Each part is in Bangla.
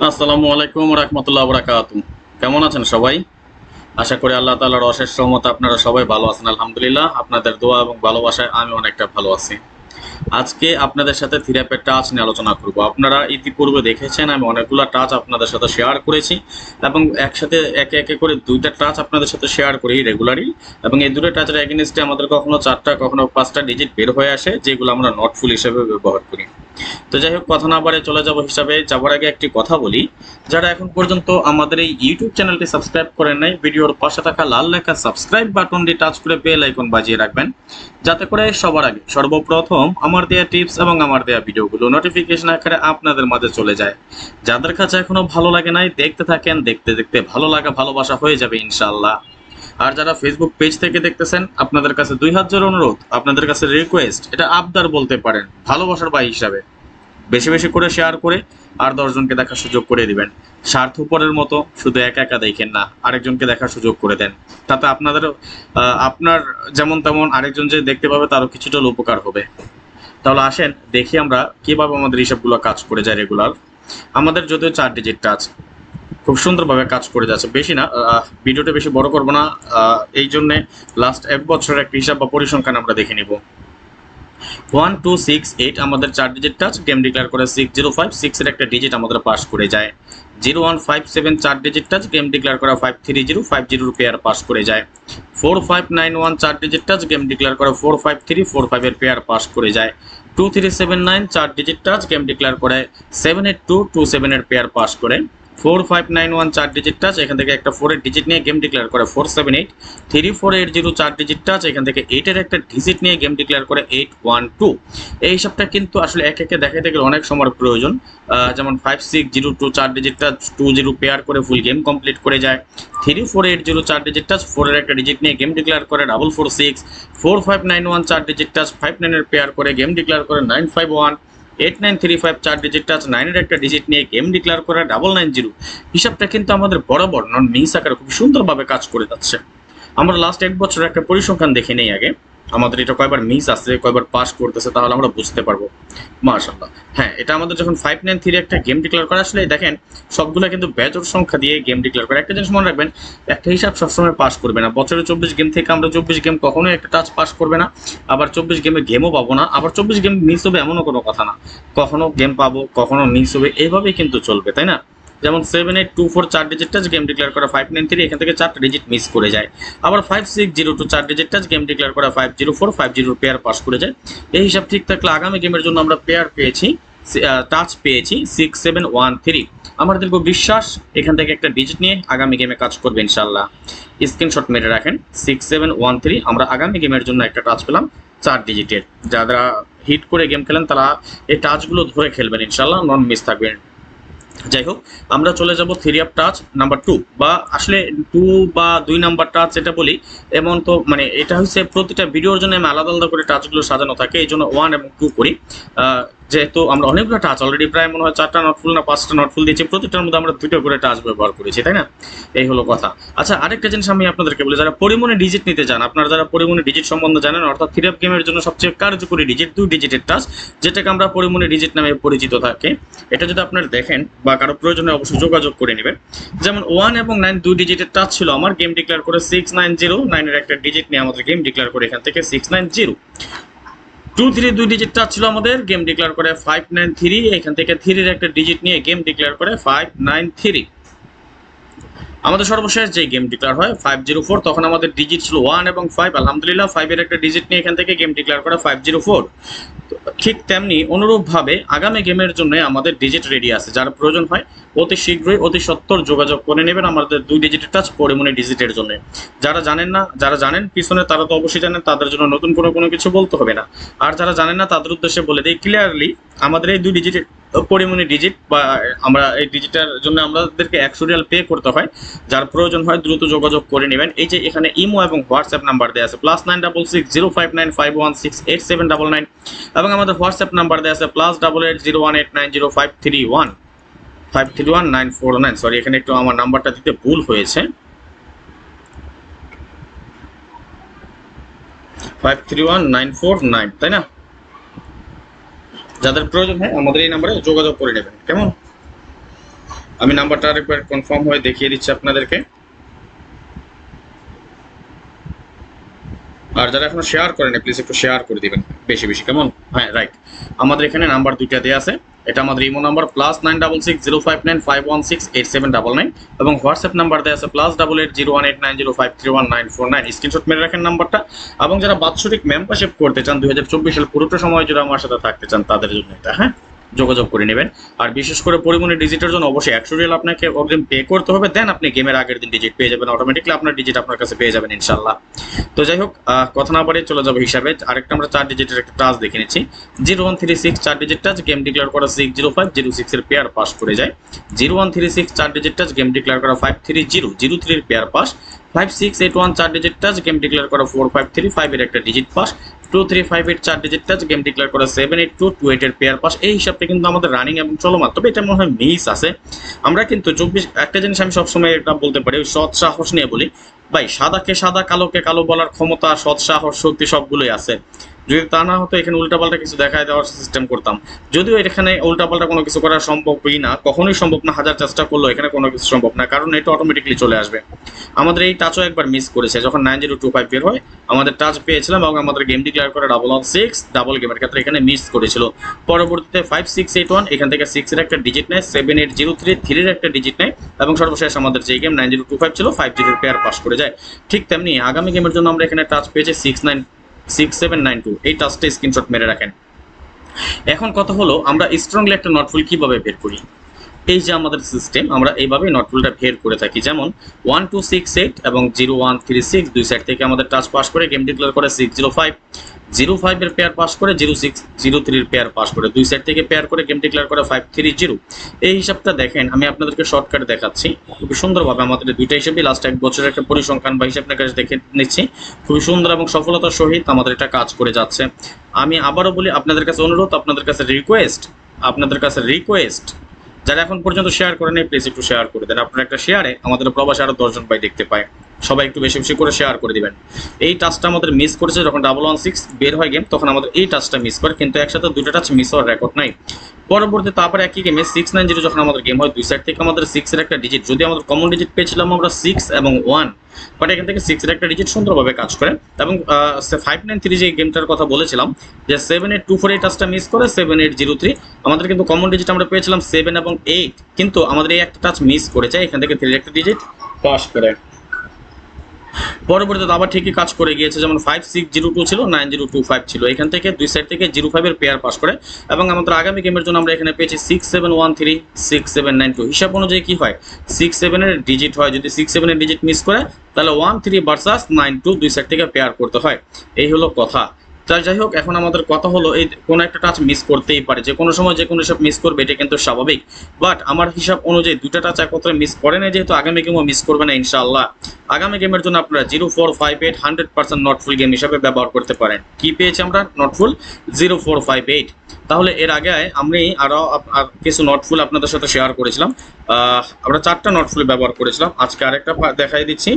আসসালামু আলাইকুম রাহমাতুল্লাহ বারাকাতুহু। কেমন আছেন সবাই? আশা করি আল্লাহ তাআলার অশেষ রহমতে আপনারা সবাই ভালো আছেন। আলহামদুলিল্লাহ, আপনাদের দোয়া এবং ভালোবাসায় আমি অনেকটা ভালো আছি। আজকে আপনাদের সাথে থিরাপি টাচ নিয়ে আলোচনা করব। আপনারা ইতিপূর্বে দেখেছেন আমি অনেকগুলো টাচ আপনাদের সাথে শেয়ার করেছি এবং একসাথে একে একে করে ২টা টাচ আপনাদের সাথে শেয়ার করি রেগুলারলি, এবং এই ২টা টাচের এগেইনস্টে আমাদের কখনো ৪টা কখনো ৫টা ডিজিট বের হয়ে আসে, যেগুলো আমরা নট ফুল হিসেবে ব্যবহার করি। তো যাই হোক, কথা না বাড়ে চলে যাব হিসাবে যাবার আগে একটি কথা বলি। যারা এখন পর্যন্ত আমাদের এই ইউটিউব চ্যানেলটি সাবস্ক্রাইব করেন নাই, ভিডিওর পাশে থাকা লাল লেখা সাবস্ক্রাইব বাটনটি টাচ করে বেল আইকন বাজিয়ে রাখবেন, যাতে করে সবার আগে সর্বপ্রথম আমার দেয়া টিপস এবং আমার দেয়া ভিডিওগুলো নোটিফিকেশন আকারে আপনাদের মাঝে চলে যায়। যাদের কাছে এখনো ভালো লাগে নাই, দেখতে থাকেন, দেখতে দেখতে ভালো লাগা ভালোবাসা হয়ে যাবে ইনশাআল্লাহ। আর যারা ফেসবুক পেজ থেকে দেখতেছেন, আপনাদের কাছে ২ হাত জোড় অনুরোধ, আপনাদের কাছে রিকোয়েস্ট, এটা আবদার বলতে পারেন, ভালোবাসার ভাই হিসাবে বেশি বেশি করে শেয়ার করে আর ১০ জনকে দেখার সুযোগ করে দিবেন। স্বার্থপরের মতো শুধু একা একা দেখেন না, আরেকজনকে দেখার সুযোগ করে দেন। তাতে আপনাদের আপনার যেমন তেমন আরেকজন যে দেখতে পাবে তারও কিছুটা হলেও উপকার হবে। তাহলে আসেন দেখি আমরা কিভাবে আমাদের হিসাবগুলো কাজ করে যায় রেগুলার। আমাদের যদিও ৪ ডিজিট টাচ খুব সুন্দরভাবে কাজ করে যাচ্ছে। বেশি না, ভিডিওটা বেশি বড় করব না, এই জন্যে লাস্ট ১ বছরের একটা হিসাব বা পরিসংখ্যান আমরা দেখে নিব। 1268 আমাদের ৪ ডিজিট টাচ, গেম ডিক্লেয়ার করে 605, 6 এর একটা ডিজিট আমাদের পাস করে যায়। 0157 4 ডিজিট টাচ, গেম ডিক্লেয়ার করা 530, 50 এর পেয়ার পাস করে যায়। 4591 4 ডিজিট টাচ, গেম ডিক্লেয়ার করা 453, 45 এর পেয়ার পাস করে যায়। 2379 4 ডিজিট টাচ, গেম ডিক্লেয়ার করে 782, 27 এর পেয়ার পাস করে। 4591 4 ডিজিট টাচ, এখান থেকে একটা 4 এর ডিজিট নিয়ে গেম ডিক্লেয়ার করে 478। 3480 4 ডিজিট টাচ, এখান থেকে 8 এর একটা ডিজিট নিয়ে গেম ডিক্লেয়ার করে 812। এই হিসাবটা কিন্তু আসলে এক একে দেখাতে গেলে অনেক সময়ের প্রয়োজন। যেমন 5602 4 ডিজিট টাচ 20 পেয়ার করে ফুল গেম কমপ্লিট করে যায়। 3480 4 ডিজিট টাচ, 4 এর একটা ডিজিট নিয়ে গেম ডিক্লেয়ার করে 446। 4591 4 ডিজিট টাচ, 59 এর পেয়ার করে গেম ডিক্লেয়ার করে 951। 8935 4 ডিজিট টাচ, 9 এর একটা ডিজিট নিয়ে গেম ডিক্লেয়ার করে 990। হিসাবটা কিন্তু আমাদের বরাবর নন মিস আকারে খুব সুন্দরভাবে কাজ করে যাচ্ছে। আমরা লাস্ট ১ বছরের একটা পরিসংখ্যান দেখে নেই আগে, আমাদের এটা কয়বার মিস আছে, কয়বার পাস করতেছে, তাহলে আমরা বুঝতে পারবো। মাশাআল্লাহ। হ্যাঁ, এটা আমাদের যখন 593 একটা গেম ডিক্লেয়ার করা, আসলে দেখেন সবগুলো কিন্তু বেজোড় সংখ্যা দিয়ে গেম ডিক্লেয়ার করে। একটা জিনিস মনে রাখবেন, একটা হিসাব সবসময় পাস করবে না। বছরে ২৪ গেম থেকে আমরা ২৪ গেম কখনোই একটা টাচ পাস করবে না, আবার ২৪ গেমে গেমও পাবো না, আবার ২৪ গেম মিস হবে এমনও কোনো কথা না। কখনো গেম পাবো, কখনো মিস হবে, এইভাবেই কিন্তু চলবে, তাই না? যেমন 7824 4 ডিজিট টাচ, গেম ডিক্লেয়ার করা 593, এখান থেকে 4টা ডিজিট মিস করে যায়। আবার 5602 4 ডিজিট টাচ, গেম ডিক্লেয়ার করা 504, 50 পেয়ার পাস করে যায়। এই হিসাব ঠিক থাকলে আগামী গেমের জন্য আমরা পেয়ার পেয়েছি, টাচ পেয়েছি 6713। আমার দীর্ঘ বিশ্বাস এখান থেকে একটা ডিজিট নিয়ে আগামী গেমে কাজ করবে ইনশাআল্লাহ। স্ক্রিনশট মেরে রাখেন, 6713 আমরা আগামী গেমের জন্য একটা টাচ পেলাম 4 ডিজিটের। যারা হিট করে গেম খেলেন তারা এই টাচগুলো ধরে খেলবেন ইনশাআল্লাহ, নন মিস থাকবেন। যাই হোক, আমরা চলে যাব থিওরি অফ টাচ নাম্বার 2, বা আসলে 2 বা 2 নাম্বার টাচ এটা বলি, এমন তো মানে এটা হচ্ছে প্রতিটা ভিডিওর জন্য আমি আলাদা আলাদা করে টাচগুলো সাজানো থাকে, এই জন্য 1 এবং 2 করি। যেহেতু আমরা অনেকগুলো টাচ অলরেডি প্রায় মনে হয় 4টা নটফুল না 5টা নটফুল দিয়েছি, প্রতিটার মধ্যে আমরা 2টা করে টাচ ব্যবহার করেছি, তাই না? এই হলো কথা। আচ্ছা, আরেকটা জিনিস আমি আপনাদেরকে বলি, যারা পরিমণি ডিজিট নিতে চান, আপনারা যারা পরিমণি ডিজিট সম্বন্ধে জানেন, অর্থাৎ থিওরি অফ গেমের জন্য সবচেয়ে কার্যকরী ডিজিট 2 ডিজিটের টাচ, যেটাকে আমরা পরিমণি ডিজিট নামে পরিচিত থাকে। এটা যদি আপনারা দেখেন বা কারো প্রয়োজনে অবশ্যই যোগাযোগ করে নেবেন। যেমন 1 এবং 9 2 ডিজিটের টাচ ছিল আমার, গেম ডিক্লেয়ার করে 690, 9 এর একটা ডিজিট নিয়ে আমাদের গেম ডিক্লেয়ার করে এখান থেকে 690। 2 3 2 ডিজিট টাচ ছিল আমাদের, গেম ডিক্লেয়ার করে 593, এখান থেকে 3 এর একটা ডিজিট নিয়ে গেম ডিক্লেয়ার করে 593। আমাদের সর্বশেষ যে গেম ডিক্লেয়ার হয় 504, তখন আমাদের ডিজিট ছিল 1 এবং 5। আলহামদুলিল্লাহ 5 এর একটা ডিজিট নিয়ে এখান থেকে গেম ডিক্লেয়ার করা 504। ঠিক তেমনি অনুরূপভাবে আগামী গেমের জন্য আমাদের ডিজিট রেডি আছে, যার প্রয়োজন হয় অতি শীঘ্রই অতি সত্বর যোগাযোগ করে নেবেন আমাদের 2 ডিজিটের টাচ পরিমণি ডিজিটের জন্য। যারা জানেন না, যারা জানেন পিছনে তারা তো অবশ্যই জানেন, তাদের জন্য নতুন কোনো কিছু বলতে হবে না। আর যারা জানেন না তাদের উদ্দেশ্যে বলে দিই ক্লিয়ারলি, আমাদের এই 2 ডিজিটের পরিমণি ডিজিট, বা আমরা এই ডিজিটের জন্য আমাদেরকে 100 রিয়াল পে করতে হয়। যার প্রয়োজন হয় দ্রুত যোগাযোগ করে নেবেন। এই যে এখানে ইমো এবং হোয়াটসঅ্যাপ নাম্বার দেওয়া আছে +966 059 516 8799, এবং আমাদের হোয়াটসঅ্যাপ নাম্বার দেওয়া আছে +88 01890 531 949। সরি, এখানে একটু আমার নাম্বারটা দিতে ভুল হয়েছে, 531949, তাই না? যাদের প্রয়োজন হয় আমাদের এই নাম্বারে যোগাযোগ করে নেবেন, কেমন? আমি নাম্বারটা আরেকবার কনফার্ম হয়ে দেখিয়ে দিচ্ছি আপনাদেরকে। আর যারা এখনো শেয়ার করেন প্লিজ একটু শেয়ার করে দিবেন বেশি বেশি, কেমন? হ্যাঁ রাইট, আমাদের এখানে নাম্বার দুইটা দেওয়া আছে। এটা আমাদের ইমো নাম্বার +9660595168799 এবং হোয়াটসঅ্যাপ নাম্বার দেওয়া আছে +88018905319949। স্ক্রিনশট মেরে রাখেন নাম্বারটা। এবং যারা বাৎসরিক মেম্বারশিপ করতে চান 2024 সাল পুরোটা সময় জুড়ে আমার সাথে থাকতে চান তাদের জন্য এটা, হ্যাঁ, যোগাযোগ করে নেবেন। আর বিশেষ করে পরিমণি ডিজিটের জন্য অবশ্যই 100 রিয়াল আপনাকে অগ্রিম পে করতে হবে, দেন আপনি গেমের আগের দিন ডিজিট পেয়ে যাবেন, অটোমেটিকলি আপনার ডিজিট আপনার কাছে পেয়ে যাবেন ইনশাল্লাহ। তো যাই হোক, কথা না বাড়িয়ে চলে যাবো হিসাবে। আরেকটা আমরা 4 ডিজিটের একটা টাচ দেখে নিচ্ছি। 0136 4 ডিজিট টাচ, গেম ডিক্লেয়ার করা 60506 এর পেয়ার পাস করে যায়। 0136 4 ডিজিট টাচ, গেম ডিক্লেয়ার করা 53003 এর pair pass. 5681 4 digit touch, game declare করা 4535 এর একটা digit pass. 2358 4 digit touch, game declare করা 78228 এর পেয়ার পাস। এই হিসাবটা কিন্তু আমাদের রানিং এবং চলমান, তবে এটা মনে হয় মিস আছে। আমরা কিন্তু 24 একটা জিনিস আমি সবসময় এটা বলতে পারি, সৎ সাহস নিয়ে বলি ভাই, সাদাকে সাদা কালোকে কালো বলার ক্ষমতা, সৎ সাহস, শক্তি সবগুলোই আছে। যদি তা না হতো এখানে উল্টাপাল্টা কিছু দেখায় দেওয়ার সিস্টেম করতাম। যদিও এখানে উল্টাপাল্টা কোনো কিছু করা সম্ভবই না, কখনোই সম্ভব না, হাজার চেষ্টা করলেও এখানে কোনো কিছু সম্ভব না, কারণ এটা অটোমেটিকলি চলে আসবে। আমাদের এই টাচও একবার মিস করেছে, যখন 9025 বের হয় আমাদের টাচ পেয়েছিলাম এবং আমাদের গেম ডিক্লেয়ার করে 116 ডাবল গেমের ক্ষেত্রে এখানে মিস করেছিল। পরবর্তীতে 5681 এখান থেকে 6 এর একটা ডিজিট নেয়, 7803 3 এর একটা ডিজিট নেয় এবং সর্বশেষ আমাদের যে গেম 9025 ছিল 50 এর পেয়ার পাস করে যায়। ঠিক তেমনি আগামী গেমের জন্য আমরা এখানে টাচ পেয়েছি 6792, এই টাচটা স্ক্রিনশট মেরে রাখেন। এখন কথা হলো আমরা স্ট্রংলি একটা নটফুল কিভাবে বের করি। এই যে আমাদের সিস্টেম, আমরা এইভাবে নটফুলটা বের করে থাকি, যেমন 1268 এবং 0136 দুই সাইড থেকে আমাদের টাচ পাস করে গেম ডিক্লেয়ার করে 605 এর পেয়ার পাস করে, 0603 এর পেয়ার পাস করে, দুই সাইড থেকে পেয়ার করে গেম ডিক্লেয়ার করে 530। এই হিসাবটা দেখেন, আমি আপনাদেরকে শর্টকাট দেখাচ্ছি খুবই সুন্দরভাবে। আমাদের দুইটা হিসাবে লাস্ট এক বছরের একটা পরিসংখ্যান বা হিসাব কাছে দেখে নিচ্ছি, খুবই সুন্দর এবং সফলতার সহিত আমাদের এটা কাজ করে যাচ্ছে। আমি আবারও বলি, আপনাদের কাছে অনুরোধ, আপনাদের কাছে রিকোয়েস্ট, যারা এখন পর্যন্ত শেয়ার করে নেই প্লিজ একটু শেয়ার করে দেন। আপনার একটা শেয়ারে আমাদের প্রবাসে আরো 10 জন ভাই দেখতে পায়, সবাই একটু বেশি বেশি করে শেয়ার করে দিবেন। এই টাচটা আমাদের মিস করেছে যখন 116 বের হয় গেম, তখন আমাদের এই টাচটা মিস করে, কিন্তু একসাথে দুটো টাচ মিস হওয়ার রেকর্ড নাই। পরবর্তীতে আবার একই গেমে 690 যখন আমাদের গেম হয়, দুই সাইড থেকে আমাদের 6 এর একটা ডিজিট, যদি আমাদের কমন ডিজিট পেয়েছিলাম আমরা 6 এবং 1, বাট এখান থেকে 6 এর একটা ডিজিট সুন্দরভাবে কাজ করে। এবং 593 যে গেমটার কথা বলেছিলাম যে 7824 এই টাচটা মিস করে 7803, আমাদের কিন্তু কমন ডিজিট আমরা পেয়েছিলাম 7 এবং 8, কিন্তু আমাদের এই একটা টাচ মিস করেছে, এখান থেকে 3 এর একটা ডিজিট পাস করে। পরবর্তীতে আবার ঠিকই কাজ করে গিয়েছে, যেমন 5602 ছিল, 9025 ছিল, এখান থেকে দুই সাইড থেকে 05 এর পেয়ার পাস করে। এবং আমাদের আগামী গেমের জন্য আমরা এখানে পেয়েছি 6713 6792। হিসাব অনুযায়ী কি হয়, 67 এর ডিজিট হয়, যদি 67 এর ডিজিট মিস করে তাহলে 13 ভার্সাস 92 দুই সাইড থেকে পেয়ার করতে হয়। এই হলো কথা। যাই হোক, এখন আমাদের কথা হলো এই কোনো একটা টাচ মিস করতেই পারে, যে কোনো সময় যে কোনো হিসাব মিস করবে, এটা কিন্তু স্বাভাবিক। বাট আমার হিসাব অনুযায়ী দুটা টাচ একত্রে মিস করে না, যেহেতু আগামী গেমও মিস করবে না ইনশাআল্লাহ। আগামী গেমের জন্য আপনারা 0458 100% নটফুল গেম হিসাবে ব্যবহার করতে পারেন। কি পেয়েছি আমরা? নটফুল 0458। তাহলে এর আগে আমি আরও কিছু নটফুল আপনাদের সাথে শেয়ার করেছিলাম, আমরা 4টা নটফুল ব্যবহার করেছিলাম। আজকে আরেকটা দেখাই দিচ্ছি,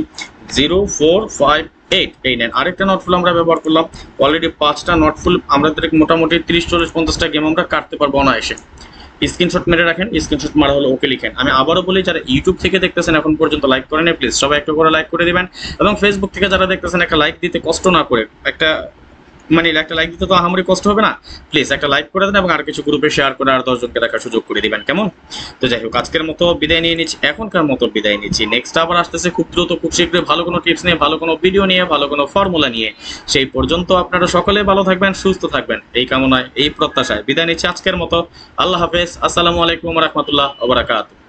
0458 এই নেন আরেকটা নটফুল আমরা ব্যবহার করলাম। অলরেডি 5টা নটফুল আমাদের মোটামুটি 30 40 50টা গেম আমরা কাটতে পারবো অনায়াসে। স্ক্রিনশট মেরে রাখেন, স্ক্রিনশট মারা হলো ওকে লিখেন। আমি আবারও বলি, যারা ইউটিউব থেকে দেখতেছেন এখন পর্যন্ত লাইক করেন প্লিজ সবাই একটু করে লাইক করে দিবেন। এবং ফেসবুক থেকে যারা দেখতেছেন একটা লাইক দিতে কষ্ট না করে, একটা লাইক দিতে তো আমারই কষ্ট হবে না, প্লিজ একটা লাইক করে দেন এবং আর কিছু গ্রুপে শেয়ার করে আর 10 জনকে দেখার সুযোগ করে দিবেন, কেমন? তো যাই হোক, আজকের মতো বিদায় নিয়ে নিচ্ছি, এখনকার মতো বিদায় নিচ্ছি। নেক্সট আবার আসতেছে খুব দ্রুত, খুব শীঘ্রই ভালো কোনো টিপস নিয়ে, ভালো কোনো ভিডিও নিয়ে, ভালো কোনো ফর্মুলা নিয়ে। সেই পর্যন্ত আপনারা সকলে ভালো থাকবেন, সুস্থ থাকবেন, এই কামনায়, এই প্রত্যাশায় বিদায় নিচ্ছি আজকের মতো। আল্লাহ হাফেজ, আসসালামু আলাইকুম ওয়া রাহমাতুল্লাহি ওয়া বারাকাতুহু।